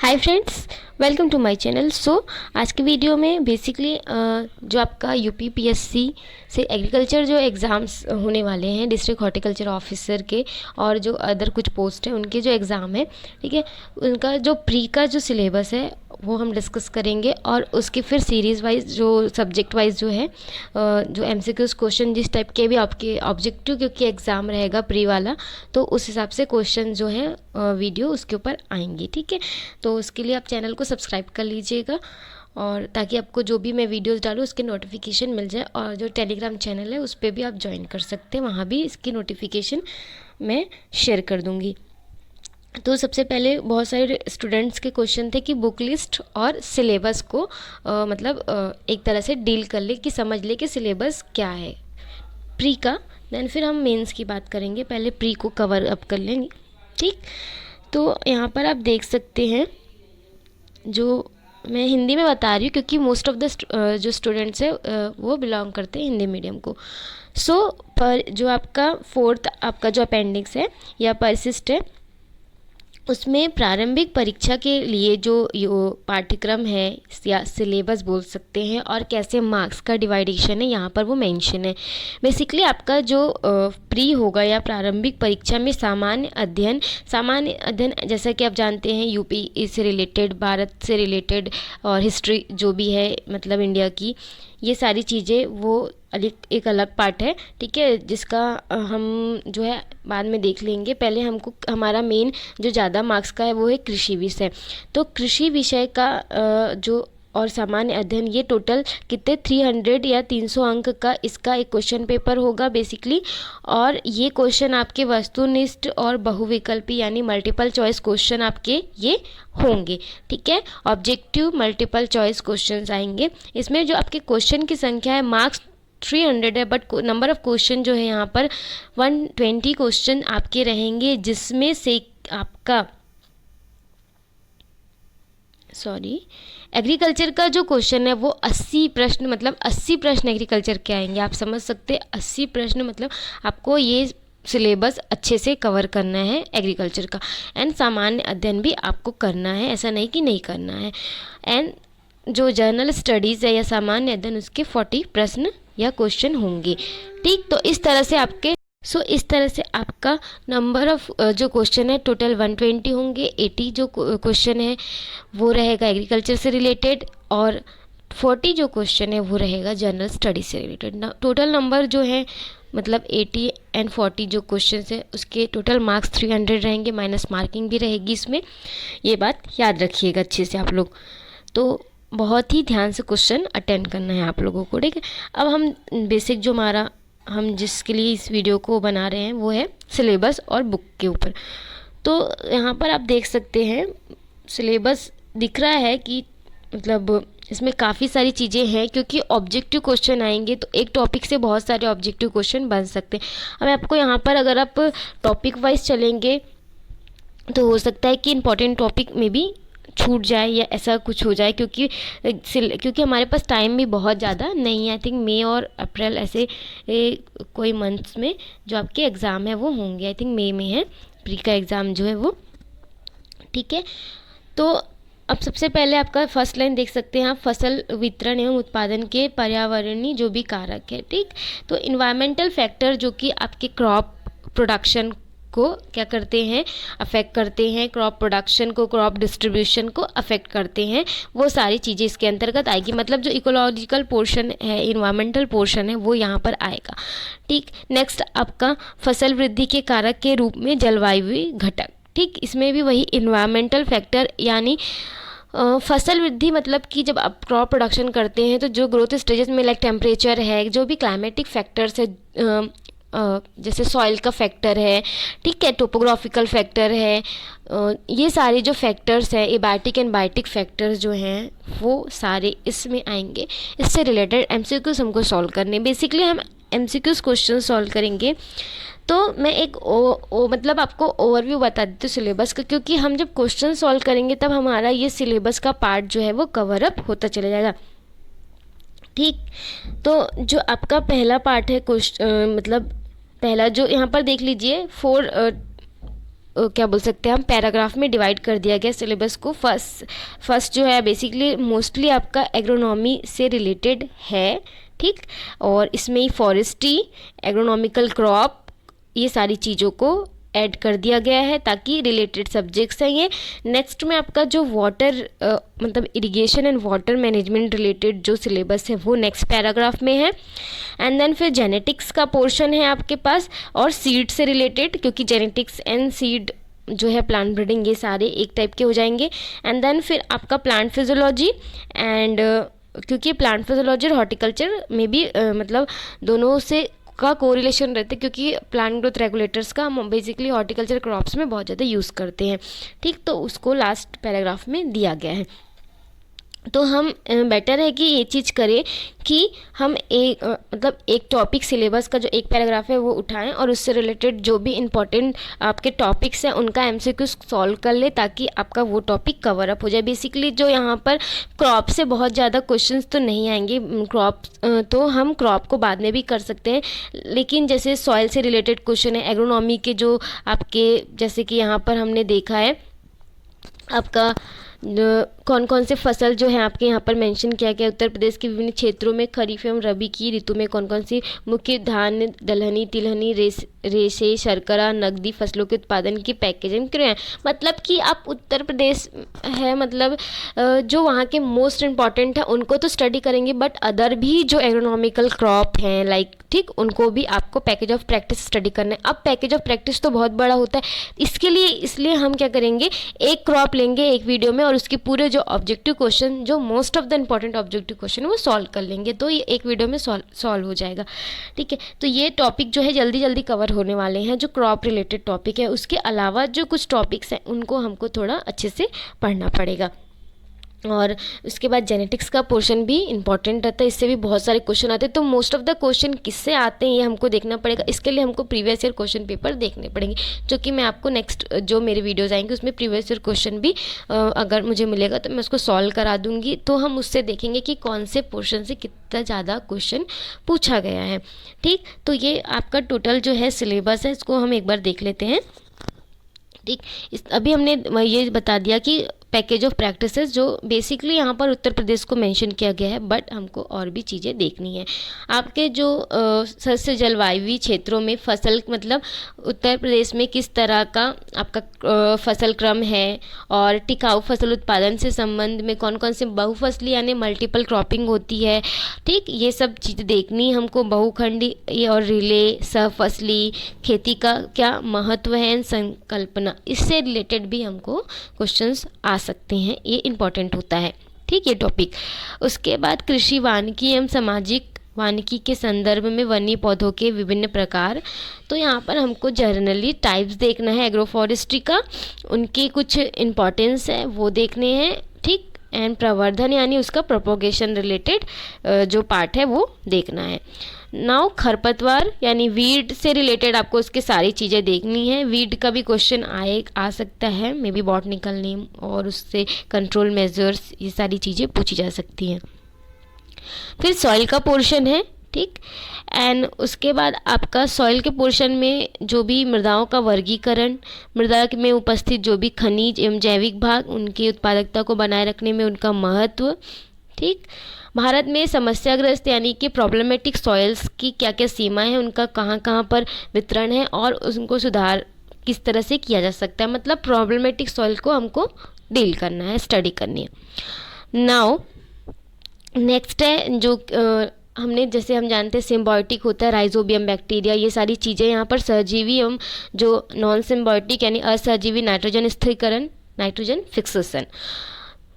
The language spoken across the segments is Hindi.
Hi friends, welcome to my channel. So आज की वीडियो में बेसिकली जो आपका यूपी पीएससी से एग्रीकल्चर जो एग्ज़ाम्स होने वाले हैं डिस्ट्रिक्ट हॉर्टिकल्चर ऑफिसर के और जो अदर कुछ पोस्ट हैं उनके जो एग्ज़ाम है, ठीक है, उनका जो प्री का जो सिलेबस है वो हम डिस्कस करेंगे और उसके फिर सीरीज़ वाइज जो सब्जेक्ट वाइज जो है जो एमसीक्यूज क्वेश्चन जिस टाइप के भी आपके ऑब्जेक्टिव क्योंकि एग्ज़ाम रहेगा प्री वाला, तो उस हिसाब से क्वेश्चन जो है वीडियो उसके ऊपर आएंगे, ठीक है। तो उसके लिए आप चैनल को सब्सक्राइब कर लीजिएगा और ताकि आपको जो भी मैं वीडियोस डालूँ उसके नोटिफिकेशन मिल जाए। और जो टेलीग्राम चैनल है उस पर भी आप ज्वाइन कर सकते हैं, वहाँ भी इसकी नोटिफिकेशन मैं शेयर कर दूँगी। तो सबसे पहले बहुत सारे स्टूडेंट्स के क्वेश्चन थे कि बुक लिस्ट और सिलेबस को एक तरह से डील कर ले कि समझ ले कि सिलेबस क्या है प्री का। देन फिर हम मेंस की बात करेंगे, पहले प्री को कवर अप कर लेंगे, ठीक। तो यहाँ पर आप देख सकते हैं, जो मैं हिंदी में बता रही हूँ क्योंकि मोस्ट ऑफ द जो स्टूडेंट्स है वो बिलोंग करते हैं हिंदी मीडियम को। सो पर जो आपका फोर्थ आपका जो अपेंडिक्स है या परसिस्ट है, उसमें प्रारंभिक परीक्षा के लिए जो पाठ्यक्रम है या सिलेबस बोल सकते हैं और कैसे मार्क्स का डिवाइडेशन है यहाँ पर वो मेंशन है। बेसिकली आपका जो प्री होगा या प्रारंभिक परीक्षा में सामान्य अध्ययन जैसा कि आप जानते हैं यूपी से रिलेटेड, भारत से रिलेटेड और हिस्ट्री जो भी है मतलब इंडिया की, ये सारी चीज़ें वो एक अलग पार्ट है, ठीक है, जिसका हम जो है बाद में देख लेंगे। पहले हमको हमारा मेन जो ज़्यादा मार्क्स का है वो है कृषि विषय। तो कृषि विषय का जो और सामान्य अध्ययन ये टोटल कितने 300 या 300 अंक का इसका एक क्वेश्चन पेपर होगा बेसिकली। और ये क्वेश्चन आपके वस्तुनिष्ठ और बहुविकल्पी यानी मल्टीपल चॉइस क्वेश्चन आपके ये होंगे, ठीक है। ऑब्जेक्टिव मल्टीपल चॉइस क्वेश्चंस आएंगे इसमें। जो आपके क्वेश्चन की संख्या है मार्क्स 300 है, बट नंबर ऑफ क्वेश्चन जो है यहाँ पर 120 क्वेश्चन आपके रहेंगे, जिसमें से आपका एग्रीकल्चर का जो क्वेश्चन है वो 80 प्रश्न, मतलब 80 प्रश्न एग्रीकल्चर के आएंगे। आप समझ सकते हैं 80 प्रश्न मतलब आपको ये सिलेबस अच्छे से कवर करना है एग्रीकल्चर का। एंड सामान्य अध्ययन भी आपको करना है, ऐसा नहीं कि नहीं करना है। एंड जो जर्नल स्टडीज़ है या सामान्य अध्ययन उसके 40 प्रश्न या क्वेश्चन होंगे, ठीक। तो इस तरह से आपका नंबर ऑफ जो क्वेश्चन है टोटल 120 होंगे। 80 जो क्वेश्चन है वो रहेगा एग्रीकल्चर से रिलेटेड और 40 जो क्वेश्चन है वो रहेगा जनरल स्टडी से रिलेटेड। टोटल नंबर जो है मतलब 80 एंड 40 जो क्वेश्चन है उसके टोटल मार्क्स 300 रहेंगे, माइनस मार्किंग भी रहेगी इसमें। ये बात याद रखिएगा अच्छे से आप लोग। तो बहुत ही ध्यान से क्वेश्चन अटेंड करना है आप लोगों को, ठीक है। अब हम बेसिक जो हम जिसके लिए इस वीडियो को बना रहे हैं वो है सिलेबस और बुक के ऊपर। तो यहाँ पर आप देख सकते हैं सिलेबस दिख रहा है कि मतलब इसमें काफ़ी सारी चीज़ें हैं क्योंकि ऑब्जेक्टिव क्वेश्चन आएंगे तो एक टॉपिक से बहुत सारे ऑब्जेक्टिव क्वेश्चन बन सकते हैं। अब आपको यहाँ पर अगर आप टॉपिक वाइज चलेंगे तो हो सकता है कि इंपॉर्टेंट टॉपिक में भी छूट जाए या ऐसा कुछ हो जाए, क्योंकि हमारे पास टाइम भी बहुत ज़्यादा नहीं है। आई थिंक मई और अप्रैल ऐसे कोई मंथ्स में जो आपके एग्ज़ाम है वो होंगे। आई थिंक मई में है प्री का एग्ज़ाम जो है वो, ठीक है। तो अब सबसे पहले आपका फर्स्ट लाइन देख सकते हैं आप, फसल वितरण एवं उत्पादन के पर्यावरणीय जो भी कारक है, ठीक। तो इन्वायरमेंटल फैक्टर जो कि आपके क्रॉप प्रोडक्शन को क्या करते हैं, अफेक्ट करते हैं, क्रॉप प्रोडक्शन को, क्रॉप डिस्ट्रीब्यूशन को अफेक्ट करते हैं, वो सारी चीज़ें इसके अंतर्गत आएगी। मतलब जो इकोलॉजिकल पोर्शन है, इन्वायरमेंटल पोर्शन है वो यहाँ पर आएगा, ठीक। नेक्स्ट आपका फसल वृद्धि के कारक के रूप में जलवायु घटक, ठीक। इसमें भी वही इन्वायरमेंटल फैक्टर यानी फसल वृद्धि मतलब कि जब आप क्रॉप प्रोडक्शन करते हैं तो जो ग्रोथ स्टेजेस में लाइक टेम्परेचर है, जो भी क्लाइमेटिक फैक्टर्स है, जैसे सॉइल का फैक्टर है, ठीक है, टोपोग्राफिकल फैक्टर है, ये सारे जो फैक्टर्स हैं एबायोटिक एंड बायोटिक फैक्टर्स जो हैं वो सारे इसमें आएंगे। इससे रिलेटेड एमसीक्यूज हमको सॉल्व करने, बेसिकली हम एमसीक्यूज क्वेश्चन सॉल्व करेंगे। तो मैं एक मतलब आपको ओवरव्यू बता देती हूँ सिलेबस का, क्योंकि हम जब क्वेश्चन सॉल्व करेंगे तब हमारा ये सिलेबस का पार्ट जो है वो कवर अप होता चला जाएगा, ठीक। तो जो आपका पहला पार्ट है मतलब पहला जो यहाँ पर देख लीजिए, 4 क्या बोल सकते हैं हम, पैराग्राफ में डिवाइड कर दिया गया सिलेबस को। फर्स्ट जो है बेसिकली मोस्टली आपका एग्रोनॉमी से रिलेटेड है, ठीक, और इसमें ही फॉरेस्ट्री, एग्रोनॉमिकल क्रॉप, ये सारी चीज़ों को ऐड कर दिया गया है ताकि रिलेटेड सब्जेक्ट्स हैं ये। नेक्स्ट में आपका जो वाटर मतलब irrigation and water management related जो सिलेबस है वो नेक्स्ट पैराग्राफ में है। एंड देन फिर जेनेटिक्स का पोर्शन है आपके पास, और सीड से रिलेटेड, क्योंकि जेनेटिक्स एंड सीड जो है प्लांट ब्रीडिंग ये सारे एक टाइप के हो जाएंगे। एंड देन फिर आपका प्लांट फिजियोलॉजी एंड क्योंकि प्लांट फिजियोलॉजी और हॉर्टिकल्चर में भी मतलब दोनों से का कोरिलेशन रहता है, क्योंकि प्लांट ग्रोथ रेगुलेटर्स का हम बेसिकली हॉर्टिकल्चर क्रॉप्स में बहुत ज़्यादा यूज़ करते हैं, ठीक, तो उसको लास्ट पैराग्राफ में दिया गया है। तो हम बेटर है कि ये चीज़ करें कि हम एक मतलब एक टॉपिक सिलेबस का जो एक पैराग्राफ है वो उठाएं और उससे रिलेटेड जो भी इम्पोर्टेंट आपके टॉपिक्स हैं उनका एमसीक्यू सॉल्व कर ले, ताकि आपका वो टॉपिक कवर अप हो जाए। बेसिकली जो यहाँ पर क्रॉप से बहुत ज़्यादा क्वेश्चंस तो नहीं आएंगे, क्रॉप तो हम क्रॉप को बाद में भी कर सकते हैं, लेकिन जैसे सॉइल से रिलेटेड क्वेश्चन है, एग्रोनॉमी के जो आपके जैसे कि यहाँ पर हमने देखा है आपका कौन कौन से फसल जो है आपके यहाँ पर मेंशन किया गया, उत्तर प्रदेश के विभिन्न क्षेत्रों में खरीफ एवं रबी की ऋतु में कौन कौन सी मुख्य धान्य, दलहनी, तिलहनी, रेशे, शर्करा, नकदी फसलों के उत्पादन की पैकेजिंग क्रिया। मतलब कि आप उत्तर प्रदेश है, मतलब जो वहाँ के मोस्ट इम्पॉर्टेंट है उनको तो स्टडी करेंगे, बट अदर भी जो एग्रोनॉमिकल क्रॉप हैं लाइक, ठीक, उनको भी आपको पैकेज ऑफ प्रैक्टिस स्टडी करना है। अब पैकेज ऑफ प्रैक्टिस तो बहुत बड़ा होता है, इसके लिए इसलिए हम क्या करेंगे, एक क्रॉप लेंगे एक वीडियो में और उसके पूरे जो ऑब्जेक्टिव क्वेश्चन, जो most of the important objective question है वो सॉल्व कर लेंगे, तो ये एक वीडियो में सॉल्व हो जाएगा, ठीक है। तो ये टॉपिक जो है जल्दी जल्दी कवर होने वाले हैं, जो क्रॉप रिलेटेड टॉपिक है। उसके अलावा जो कुछ टॉपिक्स हैं उनको हमको थोड़ा अच्छे से पढ़ना पड़ेगा। और उसके बाद जेनेटिक्स का पोर्शन भी इंपॉर्टेंट रहता है, इससे भी बहुत सारे क्वेश्चन आते हैं। तो मोस्ट ऑफ द क्वेश्चन किससे आते हैं ये हमको देखना पड़ेगा, इसके लिए हमको प्रीवियस ईयर क्वेश्चन पेपर देखने पड़ेंगे, जो कि मैं आपको नेक्स्ट जो मेरे वीडियोज़ आएंगे उसमें प्रीवियस ईयर क्वेश्चन भी अगर मुझे मिलेगा तो मैं उसको सॉल्व करा दूँगी। तो हम उससे देखेंगे कि कौन से पोर्शन से कितना ज़्यादा क्वेश्चन पूछा गया है, ठीक। तो ये आपका टोटल जो है सिलेबस है, इसको हम एक बार देख लेते हैं, ठीक। अभी हमने ये बता दिया कि पैकेज ऑफ प्रैक्टिसेस जो बेसिकली यहाँ पर उत्तर प्रदेश को मेंशन किया गया है, बट हमको और भी चीज़ें देखनी है। आपके जो सस्य जलवायु क्षेत्रों में फसल, मतलब उत्तर प्रदेश में किस तरह का आपका फसल क्रम है, और टिकाऊ फसल उत्पादन से संबंध में कौन कौन से बहुफसली यानी मल्टीपल क्रॉपिंग होती है, ठीक, ये सब चीज़ें देखनी हमको। बहुखंडी और रिले, सहफसली खेती का क्या महत्व है, संकल्पना, इससे रिलेटेड भी हमको क्वेश्चंस आ सकते हैं, ये इम्पॉर्टेंट होता है, ठीक, ये टॉपिक। उसके बाद कृषि वानिकी एवं सामाजिक वानिकी के संदर्भ में वन्य पौधों के विभिन्न प्रकार, तो यहाँ पर हमको जर्नली टाइप्स देखना है एग्रो फॉरेस्ट्री का, उनके कुछ इम्पॉर्टेंस है वो देखने हैं, ठीक, एंड प्रवर्धन यानी उसका प्रोपोगेशन रिलेटेड जो पार्ट है वो देखना है। नाउ खरपतवार यानी वीड से रिलेटेड आपको उसके सारी चीज़ें देखनी है। वीड का भी क्वेश्चन आ सकता है, मे बी बॉटनिकल नेम और उससे कंट्रोल मेजर्स, ये सारी चीज़ें पूछी जा सकती हैं। फिर सॉइल का पोर्शन है, ठीक, एंड उसके बाद आपका सॉइल के पोर्शन में जो भी मृदाओं का वर्गीकरण, मृदा में उपस्थित जो भी खनिज एवं जैविक भाग, उनकी उत्पादकता को बनाए रखने में उनका महत्व, ठीक। भारत में समस्याग्रस्त यानी कि प्रॉब्लमेटिक सॉइल्स की क्या क्या सीमाएं हैं, उनका कहाँ कहाँ पर वितरण है और उनको सुधार किस तरह से किया जा सकता है, मतलब प्रॉब्लमेटिक सॉइल को हमको डील करना है, स्टडी करनी है। नाउ नेक्स्ट है जो हमने जैसे हम जानते हैं सिम्बायोटिक होता है, राइजोबियम बैक्टीरिया, ये सारी चीज़ें यहाँ पर सहजीवी एवं जो नॉन सिम्बायोटिक यानी असहजीवी नाइट्रोजन स्थिरीकरण, नाइट्रोजन फिक्सेशन,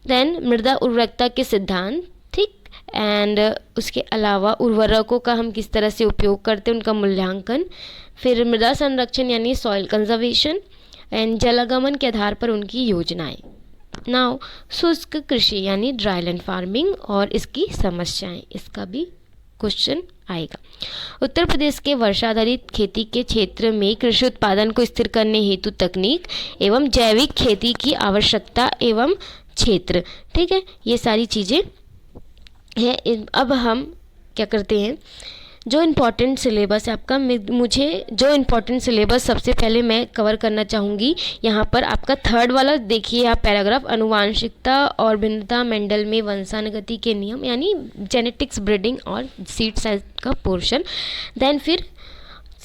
देन मृदा उर्वरकता के सिद्धांत, ठीक, एंड उसके अलावा उर्वरकों का हम किस तरह से उपयोग करते हैं उनका मूल्यांकन, फिर मृदा संरक्षण यानी सॉइल कंजर्वेशन एंड जलागमन के आधार पर उनकी योजनाएं। नाउ शुष्क कृषि यानी ड्राईलैंड फार्मिंग और इसकी समस्याएं, इसका भी क्वेश्चन आएगा। उत्तर प्रदेश के वर्षाधारित खेती के क्षेत्र में कृषि उत्पादन को स्थिर करने हेतु तकनीक एवं जैविक खेती की आवश्यकता एवं क्षेत्र, ठीक है, ये सारी चीज़ें हैं। अब हम क्या करते हैं, जो इम्पोर्टेंट सिलेबस है आपका, मुझे जो इम्पोर्टेंट सिलेबस सबसे पहले मैं कवर करना चाहूँगी यहाँ पर आपका थर्ड वाला देखिए आप पैराग्राफ, अनुवांशिकता और भिन्नता मेंडल में वंशानुगति के नियम यानी जेनेटिक्स, ब्रीडिंग और सीड साइज का पोर्शन। देन फिर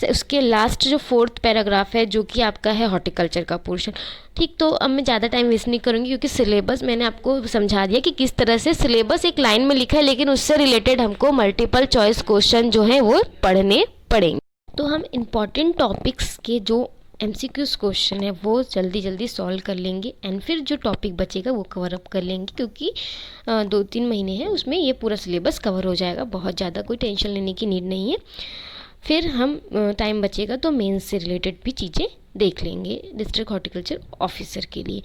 उसके लास्ट जो फोर्थ पैराग्राफ है जो कि आपका है हॉर्टिकल्चर का पोर्शन। ठीक, तो अब मैं ज़्यादा टाइम वेस्ट नहीं करूँगी क्योंकि सिलेबस मैंने आपको समझा दिया कि किस तरह से सिलेबस एक लाइन में लिखा है, लेकिन उससे रिलेटेड हमको मल्टीपल चॉइस क्वेश्चन जो हैं वो पढ़ने पड़ेंगे। तो हम इम्पॉर्टेंट टॉपिक्स के जो MCQs क्वेश्चन है वो जल्दी जल्दी सॉल्व कर लेंगे एंड फिर जो टॉपिक बचेगा वो कवर अप कर लेंगे, क्योंकि 2-3 महीने हैं उसमें ये पूरा सिलेबस कवर हो जाएगा, बहुत ज़्यादा कोई टेंशन लेने की नीड नहीं है। फिर हम टाइम बचेगा तो मेंस से रिलेटेड भी चीज़ें देख लेंगे डिस्ट्रिक्ट हॉर्टिकल्चर ऑफिसर के लिए।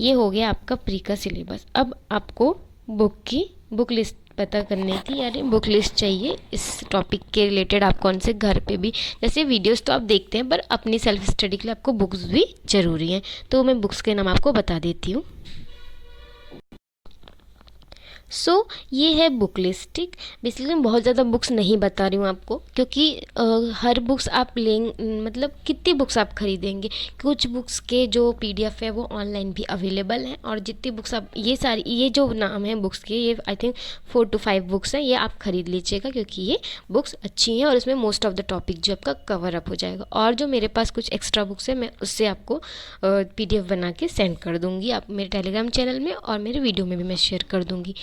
ये हो गया आपका प्री का सिलेबस। अब आपको बुक लिस्ट पता करनी थी, यानी बुक लिस्ट चाहिए इस टॉपिक के रिलेटेड। आप कौन से घर पे भी, जैसे वीडियोस तो आप देखते हैं पर अपनी सेल्फ स्टडी के लिए आपको बुक्स भी ज़रूरी हैं, तो मैं बुक्स के नाम आपको बता देती हूँ। ये है बुक लिस्ट। ठीक, बेसिकली मैं बहुत ज़्यादा बुक्स नहीं बता रही हूँ आपको, क्योंकि हर बुक्स आप मतलब कितनी बुक्स आप खरीदेंगे। कुछ बुक्स के जो PDF है वो ऑनलाइन भी अवेलेबल हैं, और जितनी बुक्स आप ये जो नाम है बुक्स के, ये आई थिंक 4 to 5 बुक्स हैं, ये आप ख़रीद लीजिएगा क्योंकि ये बुक्स अच्छी हैं और इसमें मोस्ट ऑफ द टॉपिक जो आपका कवर अप हो जाएगा। और जो मेरे पास कुछ एक्स्ट्रा बुक्स है मैं उससे आपको PDF बना के सेंड कर दूँगी, आप मेरे टेलीग्राम चैनल में और मेरे वीडियो में भी मैं शेयर कर दूँगी।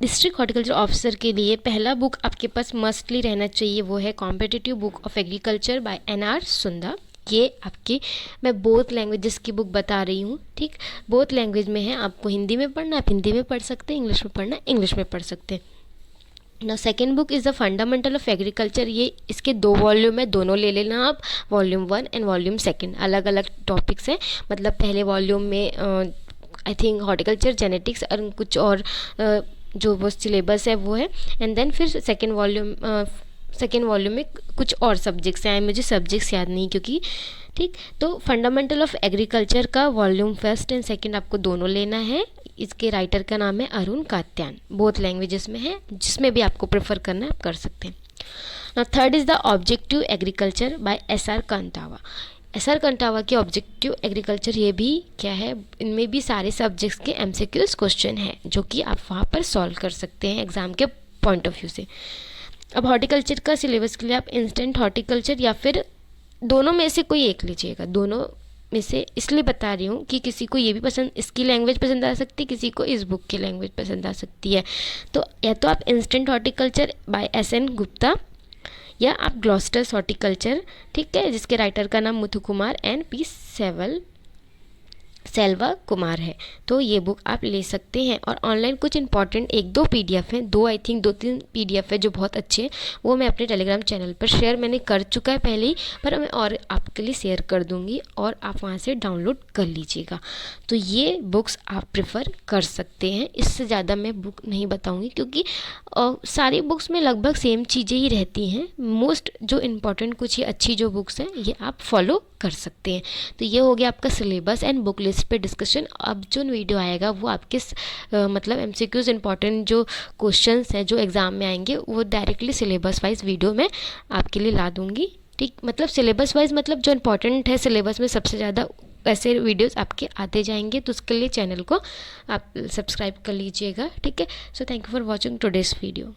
डिस्ट्रिक्ट हॉर्टिकल्चर ऑफिसर के लिए पहला बुक आपके पास मस्टली रहना चाहिए, वो है competitive book of agriculture by NR Sunda. ये आपकी मैं बोथ लैंग्वेजेस की बुक बता रही हूँ। ठीक, बोथ लैंग्वेज में है, आपको हिंदी में पढ़ना आप हिंदी में पढ़ सकते हैं, इंग्लिश में पढ़ना इंग्लिश में पढ़ सकते हैं। ना second book is the fundamental of agriculture. ये इसके 2 वॉल्यूम है, दोनों ले लेना आप, वॉल्यूम 1 एंड वॉल्यूम 2, अलग अलग टॉपिक्स हैं। मतलब पहले वॉल्यूम में आई थिंक हॉर्टिकल्चर, जेनेटिक्स और कुछ और जो वो सिलेबस है वो है, एंड देन फिर सेकेंड वॉल्यूम में कुछ और सब्जेक्ट्स हैं, मुझे सब्जेक्ट्स याद नहीं क्योंकि। ठीक, तो फंडामेंटल ऑफ एग्रीकल्चर का वॉल्यूम 1 एंड 2 आपको दोनों लेना है। इसके राइटर का नाम है अरुण कात्यान, बोथ लैंग्वेजेस में है, जिसमें भी आपको प्रेफर करना है आप कर सकते हैं। Now third is the objective agriculture by SR कंटावा। SR कंटावा के ऑब्जेक्टिव एग्रीकल्चर, ये भी क्या है, इनमें भी सारे सब्जेक्ट्स के MCQs क्वेश्चन हैं जो कि आप वहाँ पर सॉल्व कर सकते हैं एग्ज़ाम के पॉइंट ऑफ व्यू से। अब हॉर्टिकल्चर का सिलेबस के लिए आप इंस्टेंट हॉर्टिकल्चर या फिर दोनों में से कोई एक लीजिएगा। दोनों में से इसलिए बता रही हूँ कि किसी को ये भी पसंद, इसकी लैंग्वेज पसंद आ सकती है, किसी को इस बुक की लैंग्वेज पसंद आ सकती है। तो या तो आप instant horticulture by SN Gupta या आप ग्लॉस्टर्स हॉर्टिकल्चर, ठीक है, जिसके राइटर का नाम मुथु कुमार एंड P सेल्वा कुमार है, तो ये बुक आप ले सकते हैं। और ऑनलाइन कुछ इंपॉर्टेंट 1-2 PDF हैं, 2-3 PDF है जो बहुत अच्छे हैं, वो मैं अपने टेलीग्राम चैनल पर शेयर मैंने कर चुका है पहले ही, पर मैं और आपके लिए शेयर कर दूंगी और आप वहाँ से डाउनलोड कर लीजिएगा। तो ये बुक्स आप प्रेफर कर सकते हैं, इससे ज़्यादा मैं बुक नहीं बताऊँगी क्योंकि सारी बुक्स में लगभग सेम चीज़ें ही रहती हैं। मोस्ट जो इम्पॉर्टेंट कुछ ही अच्छी जो बुक्स हैं ये आप फॉलो कर सकते हैं। तो ये हो गया आपका सिलेबस एंड बुक लिस्ट पे डिस्कशन। अब जो वीडियो आएगा वो आपके मतलब MCQs इंपॉर्टेंट जो क्वेश्चंस हैं जो एग्ज़ाम में आएंगे वो डायरेक्टली सिलेबस वाइज वीडियो में आपके लिए ला दूँगी। ठीक, मतलब सिलेबस वाइज मतलब जो इम्पोर्टेंट है सिलेबस में सबसे ज़्यादा ऐसे वीडियोस आपके आते जाएंगे, तो उसके लिए चैनल को आप सब्सक्राइब कर लीजिएगा। ठीक है, so thank you for watching today's video.